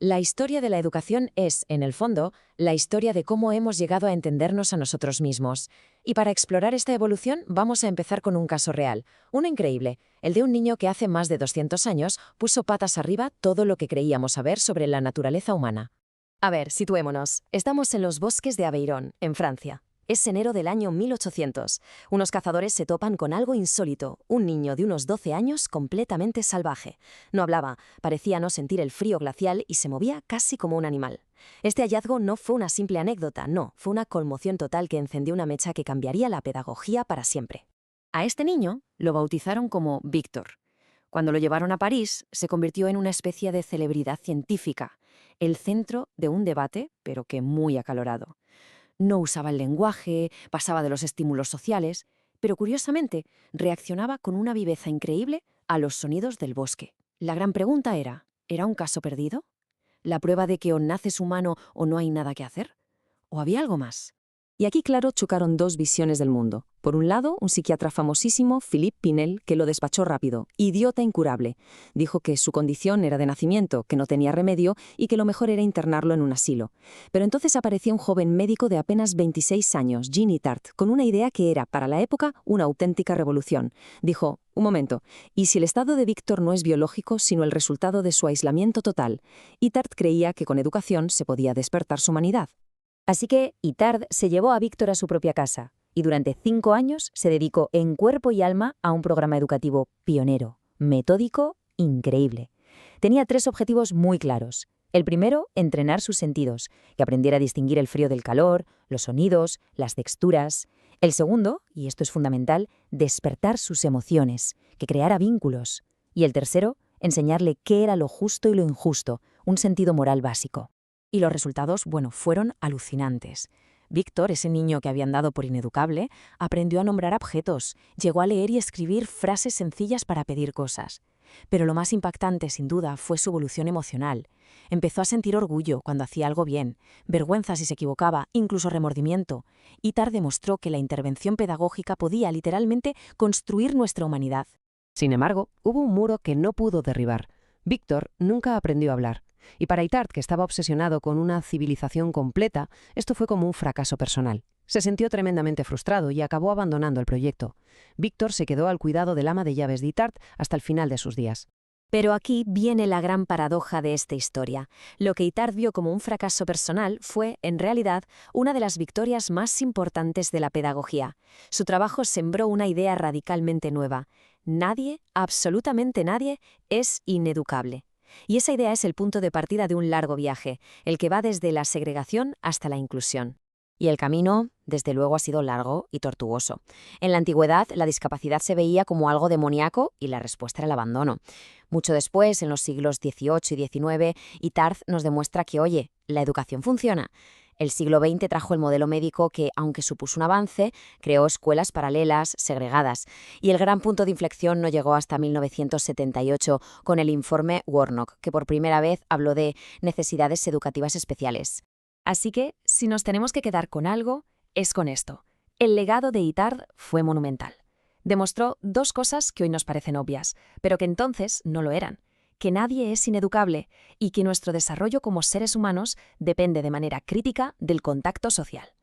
La historia de la educación es, en el fondo, la historia de cómo hemos llegado a entendernos a nosotros mismos. Y para explorar esta evolución vamos a empezar con un caso real, uno increíble, el de un niño que hace más de 200 años puso patas arriba todo lo que creíamos saber sobre la naturaleza humana. A ver, situémonos. Estamos en los bosques de Aveyron, en Francia. Es enero del año 1800. Unos cazadores se topan con algo insólito, un niño de unos 12 años completamente salvaje. No hablaba, parecía no sentir el frío glacial y se movía casi como un animal. Este hallazgo no fue una simple anécdota, no, fue una conmoción total que encendió una mecha que cambiaría la pedagogía para siempre. A este niño lo bautizaron como Víctor. Cuando lo llevaron a París, se convirtió en una especie de celebridad científica, el centro de un debate, pero que muy acalorado. No usaba el lenguaje, pasaba de los estímulos sociales, pero curiosamente reaccionaba con una viveza increíble a los sonidos del bosque. La gran pregunta ¿era un caso perdido? ¿La prueba de que o naces humano o no hay nada que hacer? ¿O había algo más? Y aquí, claro, chocaron dos visiones del mundo. Por un lado, un psiquiatra famosísimo, Philippe Pinel, que lo despachó rápido, idiota incurable. Dijo que su condición era de nacimiento, que no tenía remedio y que lo mejor era internarlo en un asilo. Pero entonces aparecía un joven médico de apenas 26 años, Jean Itard, con una idea que era, para la época, una auténtica revolución. Dijo, un momento, ¿y si el estado de Víctor no es biológico, sino el resultado de su aislamiento total? Itard creía que con educación se podía despertar su humanidad. Así que Itard se llevó a Víctor a su propia casa y durante 5 años se dedicó en cuerpo y alma a un programa educativo pionero, metódico, increíble. Tenía 3 objetivos muy claros. El primero, entrenar sus sentidos, que aprendiera a distinguir el frío del calor, los sonidos, las texturas. El segundo, y esto es fundamental, despertar sus emociones, que creara vínculos. Y el tercero, enseñarle qué era lo justo y lo injusto, un sentido moral básico. Y los resultados, bueno, fueron alucinantes. Víctor, ese niño que habían dado por ineducable, aprendió a nombrar objetos, llegó a leer y escribir frases sencillas para pedir cosas. Pero lo más impactante, sin duda, fue su evolución emocional. Empezó a sentir orgullo cuando hacía algo bien, vergüenza si se equivocaba, incluso remordimiento. Itard demostró que la intervención pedagógica podía, literalmente, construir nuestra humanidad. Sin embargo, hubo un muro que no pudo derribar. Víctor nunca aprendió a hablar. Y para Itard, que estaba obsesionado con una civilización completa, esto fue como un fracaso personal. Se sintió tremendamente frustrado y acabó abandonando el proyecto. Víctor se quedó al cuidado del ama de llaves de Itard hasta el final de sus días. Pero aquí viene la gran paradoja de esta historia. Lo que Itard vio como un fracaso personal fue, en realidad, una de las victorias más importantes de la pedagogía. Su trabajo sembró una idea radicalmente nueva. Nadie, absolutamente nadie, es ineducable. Y esa idea es el punto de partida de un largo viaje, el que va desde la segregación hasta la inclusión. Y el camino, desde luego, ha sido largo y tortuoso. En la antigüedad, la discapacidad se veía como algo demoníaco y la respuesta era el abandono. Mucho después, en los siglos XVIII y XIX, Itard nos demuestra que, oye, la educación funciona. El siglo XX trajo el modelo médico que, aunque supuso un avance, creó escuelas paralelas, segregadas. Y el gran punto de inflexión no llegó hasta 1978 con el informe Warnock, que por primera vez habló de necesidades educativas especiales. Así que, si nos tenemos que quedar con algo, es con esto. El legado de Itard fue monumental. Demostró 2 cosas que hoy nos parecen obvias, pero que entonces no lo eran. Que nadie es ineducable y que nuestro desarrollo como seres humanos depende de manera crítica del contacto social.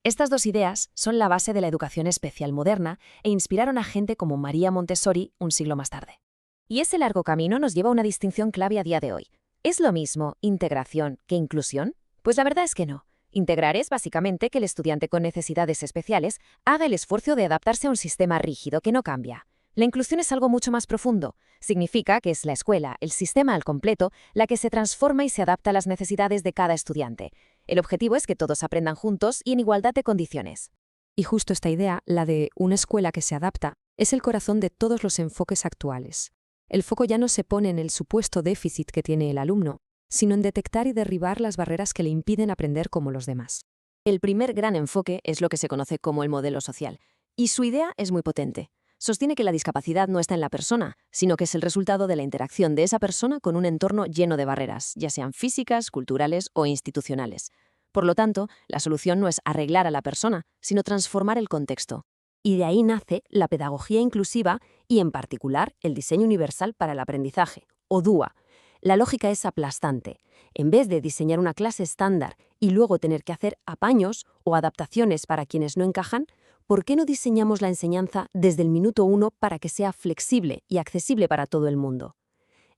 Estas 2 ideas son la base de la educación especial moderna e inspiraron a gente como María Montessori un siglo más tarde. Y ese largo camino nos lleva a una distinción clave a día de hoy. ¿Es lo mismo integración que inclusión? Pues la verdad es que no. Integrar es básicamente que el estudiante con necesidades especiales haga el esfuerzo de adaptarse a un sistema rígido que no cambia. La inclusión es algo mucho más profundo. Significa que es la escuela, el sistema al completo, la que se transforma y se adapta a las necesidades de cada estudiante. El objetivo es que todos aprendan juntos y en igualdad de condiciones. Y justo esta idea, la de una escuela que se adapta, es el corazón de todos los enfoques actuales. El foco ya no se pone en el supuesto déficit que tiene el alumno, sino en detectar y derribar las barreras que le impiden aprender como los demás. El primer gran enfoque es lo que se conoce como el modelo social, y su idea es muy potente. Sostiene que la discapacidad no está en la persona, sino que es el resultado de la interacción de esa persona con un entorno lleno de barreras, ya sean físicas, culturales o institucionales. Por lo tanto, la solución no es arreglar a la persona, sino transformar el contexto. Y de ahí nace la pedagogía inclusiva y, en particular, el diseño universal para el aprendizaje, o DUA. La lógica es aplastante. En vez de diseñar una clase estándar y luego tener que hacer apaños o adaptaciones para quienes no encajan, ¿por qué no diseñamos la enseñanza desde el minuto 1 para que sea flexible y accesible para todo el mundo?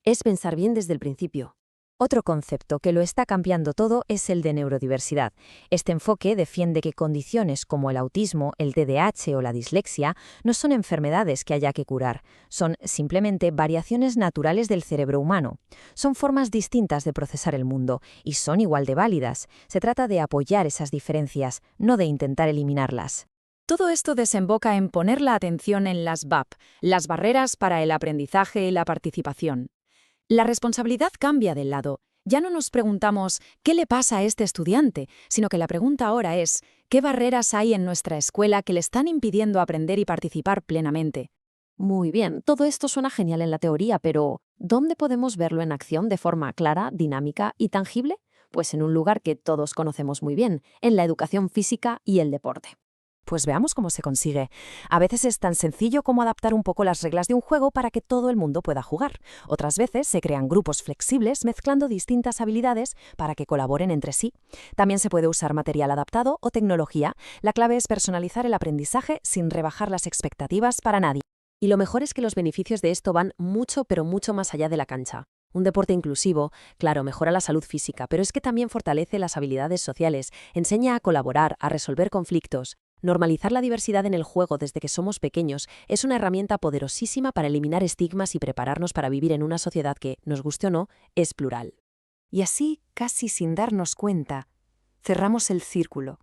Es pensar bien desde el principio. Otro concepto que lo está cambiando todo es el de neurodiversidad. Este enfoque defiende que condiciones como el autismo, el TDAH o la dislexia no son enfermedades que haya que curar, son simplemente variaciones naturales del cerebro humano. Son formas distintas de procesar el mundo y son igual de válidas. Se trata de apoyar esas diferencias, no de intentar eliminarlas. Todo esto desemboca en poner la atención en las BAP, las barreras para el aprendizaje y la participación. La responsabilidad cambia del lado. Ya no nos preguntamos ¿qué le pasa a este estudiante?, sino que la pregunta ahora es ¿qué barreras hay en nuestra escuela que le están impidiendo aprender y participar plenamente? Muy bien, todo esto suena genial en la teoría, pero ¿dónde podemos verlo en acción de forma clara, dinámica y tangible? Pues en un lugar que todos conocemos muy bien, en la educación física y el deporte. Pues veamos cómo se consigue. A veces es tan sencillo como adaptar un poco las reglas de un juego para que todo el mundo pueda jugar. Otras veces se crean grupos flexibles mezclando distintas habilidades para que colaboren entre sí. También se puede usar material adaptado o tecnología. La clave es personalizar el aprendizaje sin rebajar las expectativas para nadie. Y lo mejor es que los beneficios de esto van mucho, pero mucho más allá de la cancha. Un deporte inclusivo, claro, mejora la salud física, pero es que también fortalece las habilidades sociales, enseña a colaborar, a resolver conflictos. Normalizar la diversidad en el juego desde que somos pequeños es una herramienta poderosísima para eliminar estigmas y prepararnos para vivir en una sociedad que, nos guste o no, es plural. Y así, casi sin darnos cuenta, cerramos el círculo.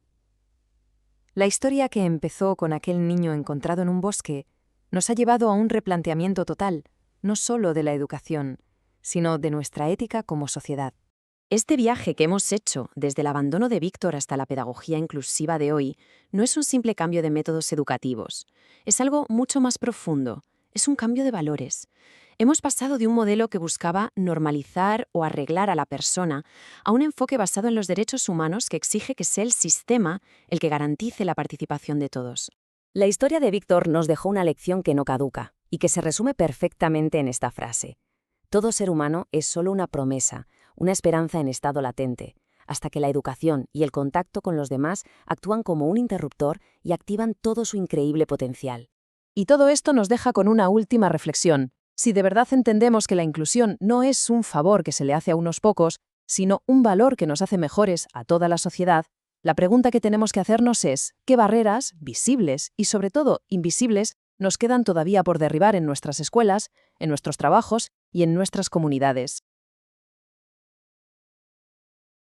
La historia que empezó con aquel niño encontrado en un bosque nos ha llevado a un replanteamiento total, no solo de la educación, sino de nuestra ética como sociedad. Este viaje que hemos hecho, desde el abandono de Víctor hasta la pedagogía inclusiva de hoy, no es un simple cambio de métodos educativos. Es algo mucho más profundo. Es un cambio de valores. Hemos pasado de un modelo que buscaba normalizar o arreglar a la persona a un enfoque basado en los derechos humanos que exige que sea el sistema el que garantice la participación de todos. La historia de Víctor nos dejó una lección que no caduca y que se resume perfectamente en esta frase. Todo ser humano es solo una promesa, una esperanza en estado latente, hasta que la educación y el contacto con los demás actúan como un interruptor y activan todo su increíble potencial. Y todo esto nos deja con una última reflexión. Si de verdad entendemos que la inclusión no es un favor que se le hace a unos pocos, sino un valor que nos hace mejores a toda la sociedad, la pregunta que tenemos que hacernos es ¿qué barreras, visibles y sobre todo invisibles, nos quedan todavía por derribar en nuestras escuelas, en nuestros trabajos y en nuestras comunidades?